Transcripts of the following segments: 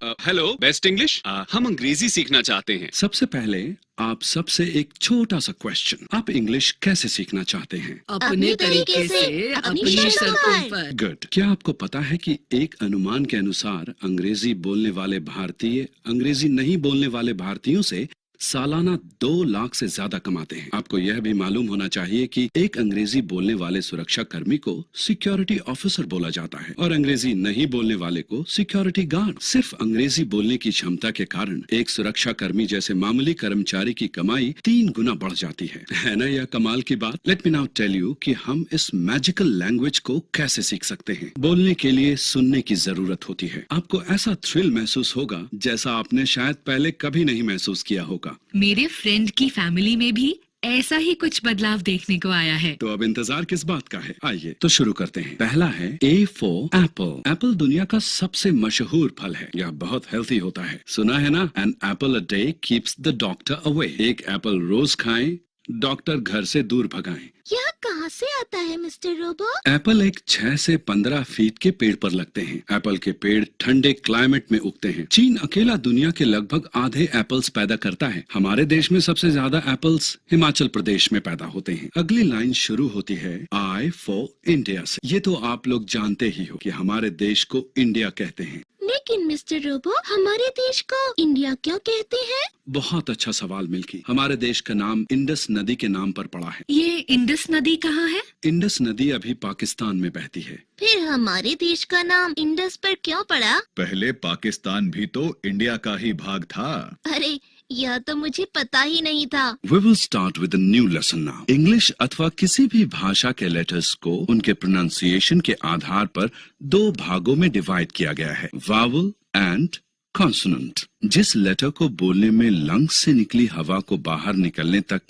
Hello best English, हम अंग्रेजी सीखना चाहते हैं। सबसे पहले आप सबसे एक छोटा सा क्वेश्चन, आप इंग्लिश कैसे सीखना चाहते हैं? अपने तरीके से, अपनी शर्तों पर। गुड। क्या आपको पता है कि एक अनुमान के अनुसार अंग्रेजी बोलने वाले भारतीय अंग्रेजी नहीं बोलने वाले भारतीयों से सालाना 2 लाख से ज्यादा कमाते हैं। आपको यह भी मालूम होना चाहिए कि एक अंग्रेजी बोलने वाले सुरक्षा कर्मी को सिक्योरिटी ऑफिसर बोला जाता है और अंग्रेजी नहीं बोलने वाले को सिक्योरिटी गार्ड। सिर्फ अंग्रेजी बोलने की क्षमता के कारण एक सुरक्षा कर्मी जैसे मामूली कर्मचारी की कमाई 3 गुना बढ़ जाती है ना यह कमाल की बात? Let me now tell you कि हम इस मैजिकल लैंग्वेज को कैसे सीख सकते हैं। बोलने के लिए सुनने की जरूरत होती है। आपको ऐसा थ्रिल महसूस होगा जैसा आपने शायद पहले कभी नहीं महसूस किया होगा। मेरे फ्रेंड की फैमिली में भी ऐसा ही कुछ बदलाव देखने को आया है। तो अब इंतजार किस बात का है? आइए तो शुरू करते हैं। पहला है A for एप्पल। एप्पल दुनिया का सबसे मशहूर फल है। यह बहुत हेल्थी होता है। सुना है ना? An apple a day keeps the doctor away. एक एप्पल रोज खाएं, डॉक्टर घर से दूर भगाएं। यह कहाँ से आता है मिस्टर रोबो? एप्पल एक 6 से 15 फीट के पेड़ पर लगते हैं। एप्पल के पेड़ ठंडे क्लाइमेट में उगते हैं। चीन अकेला दुनिया के लगभग आधे एप्पल्स पैदा करता है। हमारे देश में सबसे ज्यादा एप्पल्स हिमाचल प्रदेश में पैदा होते हैं। अगली लाइन शुरू होती है I for इंडिया से। ये तो आप लोग जानते ही हो कि हमारे देश को इंडिया कहते हैं। लेकिन मिस्टर रोबो, हमारे देश को इंडिया क्यों कहते हैं? बहुत अच्छा सवाल मिल्की। हमारे देश का नाम इंडस नदी के नाम पर पड़ा है। ये इंडस नदी कहाँ है? इंडस नदी अभी पाकिस्तान में बहती है। फिर हमारे देश का नाम इंडस पर क्यों पड़ा? पहले पाकिस्तान भी तो इंडिया का ही भाग था। अरे यह तो मुझे पता ही नहीं था। We will start with a new lesson now. English अथवा किसी भी भाषा के लेटर्स को उनके प्रोनाउंसिएशन के आधार पर 2 भागों में डिवाइड किया गया है, वावल एंड कॉन्सोनेंट। जिस लेटर को बोलने में लंग्स से निकली हवा को बाहर निकलने तक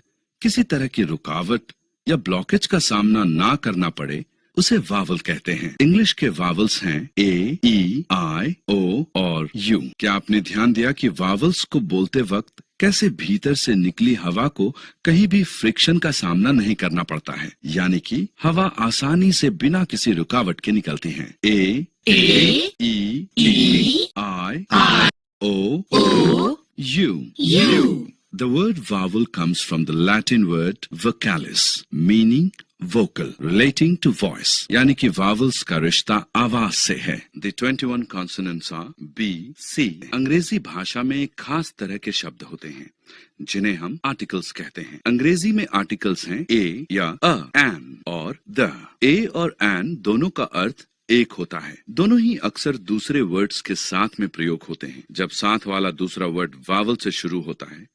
किसी तरह की रुकावट या ब्लॉकेज का सामना ना करना पड़े उसे वावल कहते हैं। इंग्लिश के वावल्स हैं A, E, I, O और U। क्या आपने ध्यान दिया कि वावल्स को बोलते वक्त कैसे भीतर से निकली हवा को कहीं भी फ्रिक्शन का सामना नहीं करना पड़ता है, यानी कि हवा आसानी से बिना किसी रुकावट के निकलती है। A, E, I, O, U. The word vowel comes from the Latin word vocalis, meaning vocal, relating to voice. यानी कि vowels का रिश्ता आवाज से है। The 21 consonants are B, C. अंग्रेजी भाषा में एक खास तरह के शब्द होते हैं जिन्हें हम आर्टिकल्स कहते हैं। अंग्रेजी में आर्टिकल्स हैं a या a, an और the। a और an दोनों का अर्थ एक होता है। दोनों ही अक्सर दूसरे वर्ड्स के साथ में प्रयोग होते हैं। जब साथ वाला दूसरा वर्ड वावल से शुरू होता है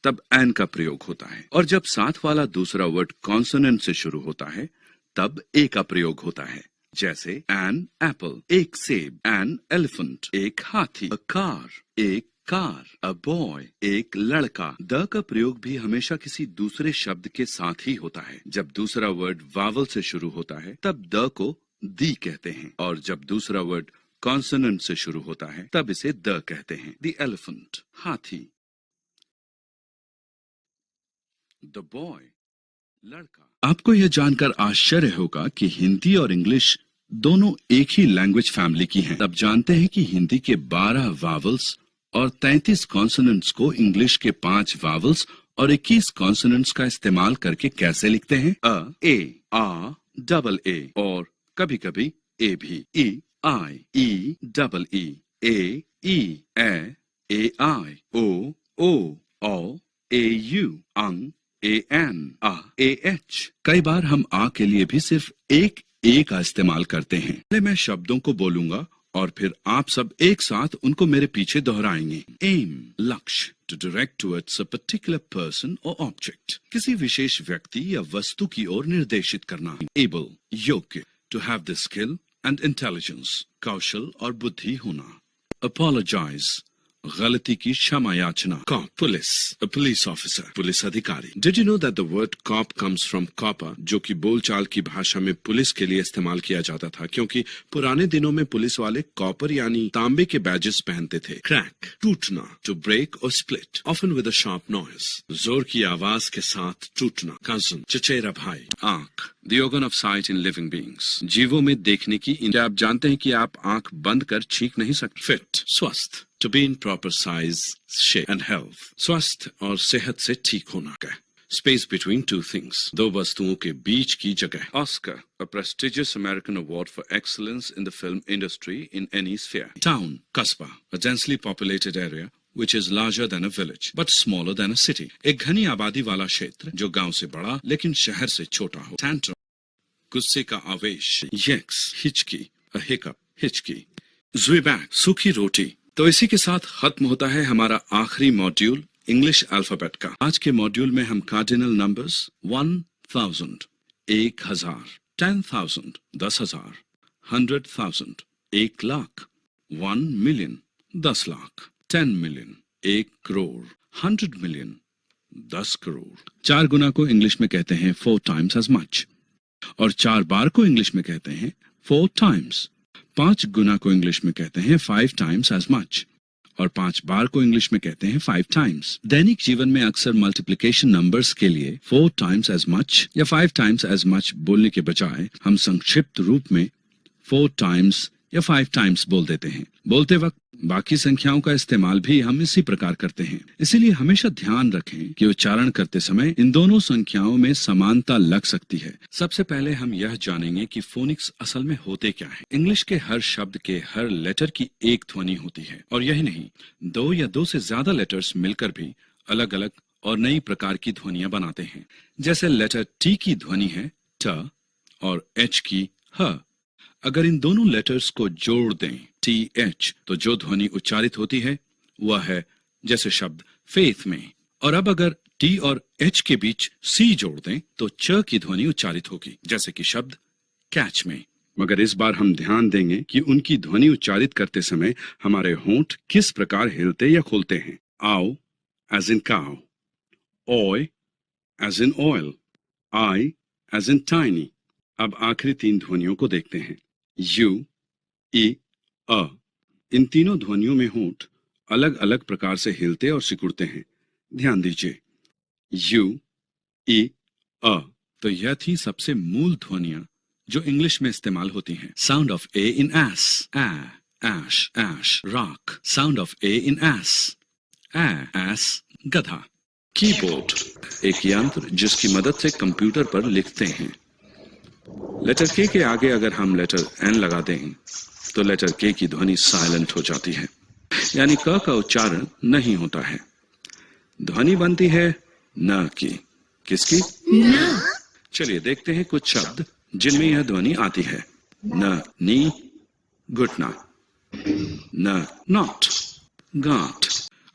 तब एन का प्रयोग होता है, और जब साथ वाला दूसरा वर्ड कॉन्सोनेंट से शुरू होता है तब ए का प्रयोग होता है। जैसे एन एप्पल, एक सेब, एन एलिफेंट, एक हाथी, अ कार, एक कार, अ बॉय, एक लड़का। द का प्रयोग भी हमेशा किसी दूसरे शब्द के साथ ही होता है। जब दूसरा वर्ड वावल से शुरू होता है तब द को दी कहते हैं, और जब दूसरा वर्ड कॉन्सोनेंट से शुरू होता है तब इसे द कहते हैं। द एलिफेंट, हाथी, द बॉय, लड़का। आपको यह जानकर आश्चर्य होगा कि हिंदी और इंग्लिश दोनों एक ही लैंग्वेज फैमिली की हैं। तब जानते हैं कि हिंदी के 12 वावल्स और 33 कॉन्सोनेंट्स को इंग्लिश के 5 वावल्स और 21 कॉन्सोनेंट्स का इस्तेमाल करके कैसे लिखते हैं? अ, ए, आ, डबल ए और कभी कभी ए भी। ई, आई, ई, डबल ई, ए, ई, ए आई, ओ, औ, ए यू, अंग, A N, uh, A H. कई बार हम आ के लिए भी सिर्फ एक ए का इस्तेमाल करते हैं। पहले मैं शब्दों को बोलूंगा और फिर आप सब एक साथ उनको मेरे पीछे दोहराएंगे। एम, लक्ष्य, to direct towards a particular person और ऑब्जेक्ट, किसी विशेष व्यक्ति या वस्तु की ओर निर्देशित करना। एबल, योग्य, to have the skill and intelligence, कौशल और बुद्धि होना। अपोलोजाइज, गलती की क्षमा याचना। Cop, police, a police officer, police अधिकारी। Did you know that the word cop comes from copper, जो कि बोलचाल की भाषा में पुलिस के लिए इस्तेमाल किया जाता था, क्योंकि पुराने दिनों में पुलिस वाले कॉपर यानी तांबे के बैजेस पहनते थे। क्रैक, टूटना, टू ब्रेक और split, often with a sharp noise, जोर की आवाज के साथ टूटना। कजन, चचेरा भाई। आंख, the organ of site in living beings, जीवों में देखने की। क्या आप जानते हैं कि आप आंख बंद कर छींक नहीं सकते? फिट, स्वस्थ, to be in proper size, shape and health. स्वस्थ और सेहत से ठीक होना का Space between two things. दो वस्तुओं के बीच की जगह. Oscar, a prestigious American award for excellence in the film industry in any sphere. Town, Kasba, a densely populated area which is larger than a village but smaller than a city. एक घनी आबादी वाला क्षेत्र जो गांव से बड़ा लेकिन शहर से छोटा हो. Tantrum, गुस्से का आवेश. Yeks, हिचकी, a hiccup, हिचकी. Zwieback, सूखी रोटी. तो इसी के साथ खत्म होता है हमारा आखिरी मॉड्यूल इंग्लिश अल्फाबेट का. आज के मॉड्यूल में हम cardinal numbers 1000, 1000, 10,000, 10,000, 100,000, 1 lakh, 1 million, 10 lakh, 10 million, 1 crore, 100 million, 10 crore. 4 गुना को इंग्लिश में कहते हैं 4 times as much और 4 बार को इंग्लिश में कहते हैं 4 times. 5 गुना को इंग्लिश में कहते हैं 5 times as much और 5 बार को इंग्लिश में कहते हैं 5 times. दैनिक जीवन में अक्सर मल्टीप्लिकेशन नंबर्स के लिए 4 times as much या 5 times as much बोलने के बजाय हम संक्षिप्त रूप में 4 times या 5 times बोल देते हैं. बोलते वक्त बाकी संख्याओं का इस्तेमाल भी हम इसी प्रकार करते हैं. इसीलिए हमेशा ध्यान रखें कि उच्चारण करते समय इन दोनों संख्याओं में समानता लग सकती है. सबसे पहले हम यह जानेंगे कि फोनिक्स असल में होते क्या हैं. इंग्लिश के हर शब्द के हर लेटर की एक ध्वनि होती है और यही नहीं, 2 या 2 से ज्यादा लेटर्स मिलकर भी अलग अलग और नई प्रकार की ध्वनियां बनाते हैं. जैसे लेटर टी की ध्वनि है ट और एच की ह. अगर इन दोनों लेटर्स को जोड़ दें TH तो जो ध्वनि उच्चारित होती है वह है जैसे शब्द फेथ में. और अब अगर T और H के बीच C जोड़ दें तो च की ध्वनि उच्चारित होगी जैसे कि शब्द कैच में. मगर इस बार हम ध्यान देंगे कि उनकी ध्वनि उच्चारित करते समय हमारे होंठ किस प्रकार हिलते या खुलते हैं. आओ as in cow, ओय as in oil, I as in tiny. अब आखिरी 3 ध्वनियों को देखते हैं. यू, ई, अ. इन तीनों ध्वनियों में होंठ अलग अलग प्रकार से हिलते और सिकुड़ते हैं. ध्यान दीजिए. यू, ई, अ. तो यह थी सबसे मूल ध्वनियां जो इंग्लिश में इस्तेमाल होती हैं. Sound of a in S, a, ash, ash, रॉक. Sound of a in S, a, ass, गधा. कीबोर्ड, एक यंत्र जिसकी मदद से कंप्यूटर पर लिखते हैं. लेटर के आगे अगर हम लेटर एन लगा दें तो लेटर के की ध्वनि साइलेंट हो जाती है, यानी क का उच्चारण नहीं होता है. ध्वनि बनती है न की. किसकी? न. चलिए देखते हैं कुछ शब्द जिनमें यह ध्वनि आती है. न, नी, घुटना. न, नॉट, गांठ.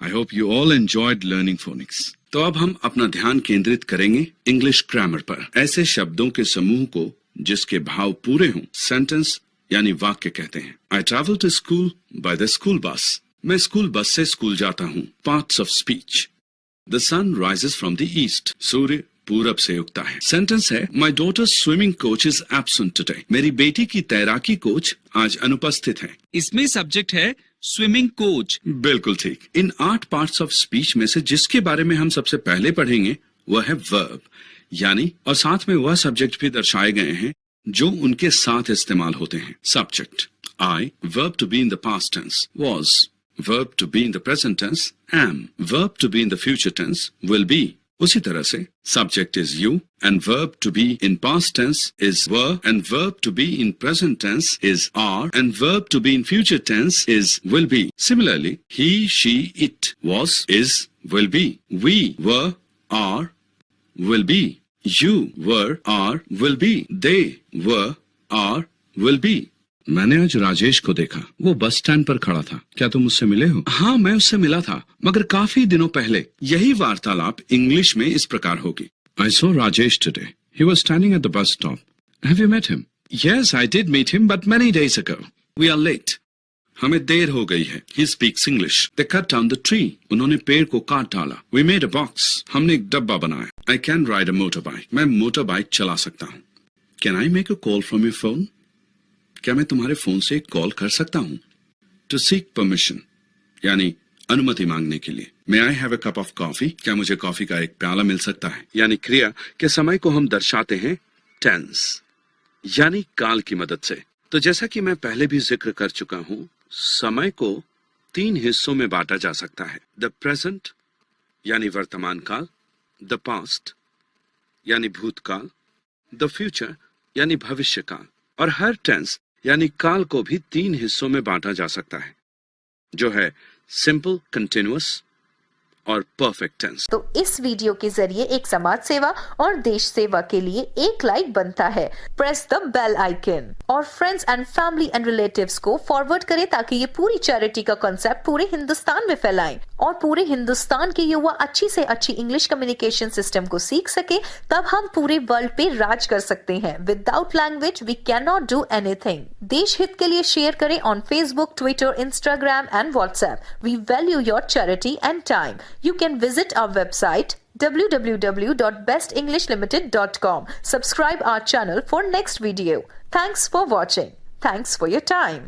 I hope you all enjoyed learning phoenix. तो अब हम अपना ध्यान केंद्रित करेंगे इंग्लिश ग्रामर पर. ऐसे शब्दों के समूह को जिसके भाव पूरे हों सेंटेंस यानी वाक्य कहते हैं. I travel to school by the school bus. मैं स्कूल बस से स्कूल जाता हूँ. Parts of speech. The sun rises from the east. सूर्य पूरब से उगता है. सेंटेंस है my daughter's swimming coach is absent today. मेरी बेटी की तैराकी कोच आज अनुपस्थित है. इसमें सब्जेक्ट है स्विमिंग कोच. बिल्कुल ठीक. इन 8 पार्ट्स ऑफ स्पीच में से जिसके बारे में हम सबसे पहले पढ़ेंगे वह है वर्ब, यानी और साथ में वह सब्जेक्ट भी दर्शाए गए हैं जो उनके साथ इस्तेमाल होते हैं. Subject I, verb to be in the past tense was, verb to be in the present tense am, verb to be in the future tense will be. उसी तरह से subject is you and verb to be in past tense is were and verb to be in present tense is are and verb to be in future tense is will be. Similarly, he, she, it, was, is, will be. We, were, are, will be. You, were, are, will be. They, were, are, will be. मैंने आज राजेश को देखा. वो bus stand पर खड़ा था. क्या तुम उससे मिले हो? हाँ, मैं उससे मिला था, मगर काफी दिनों पहले. यही वार्तालाप इंग्लिश में इस प्रकार होगी. I saw Rajesh today. He was standing at the bus stop. Have you met him? Yes, I did meet him, but many days ago. We are late. हमें देर हो गई है. He speaks English. They cut down the tree. उन्होंने पेड़ को काट डाला. We made a box. हमने एक डब्बा बनाया. I can ride a motorbike. मैं मोटर बाइक चला सकता हूँ. Can I make a call from your phone? क्या मैं तुम्हारे फोन से एक कॉल कर सकता हूँ? To seek permission, यानी अनुमति मांगने के लिए. May I have a cup of coffee? क्या मुझे कॉफी का एक प्याला मिल सकता है? यानी क्रिया के समय को हम दर्शाते हैं tense, यानी काल की मदद से. तो जैसा कि मैं पहले भी जिक्र कर चुका हूँ, समय को तीन हिस्सों में बांटा जा सकता है, द प्रेजेंट यानी वर्तमान काल, द पास्ट यानी भूतकाल, द फ्यूचर यानी भविष्य काल, और हर टेंस यानी काल को भी तीन हिस्सों में बांटा जा सकता है, जो है सिंपल, कंटिन्यूअस और परफेक्ट टेंस। तो इस वीडियो के जरिए एक समाज सेवा और देश सेवा के लिए एक लाइक बनता है। प्रेस द बेल आइकन और friends and family and relatives को फॉरवर्ड करें ताकि ये पूरी चैरिटी का कॉन्सेप्ट पूरे हिंदुस्तान में फैलाएं और पूरे हिंदुस्तान के युवा अच्छी से अच्छी इंग्लिश कम्युनिकेशन सिस्टम को सीख सके। तब हम पूरे वर्ल्ड पे राज कर सकते हैं। Without language we can not do anything. देश हित के लिए शेयर करें on Facebook, Twitter, Instagram and WhatsApp. We value your charity and time. You can visit our website www.bestinglishlimited.com. Subscribe our channel for next video. Thanks for watching. Thanks for your time.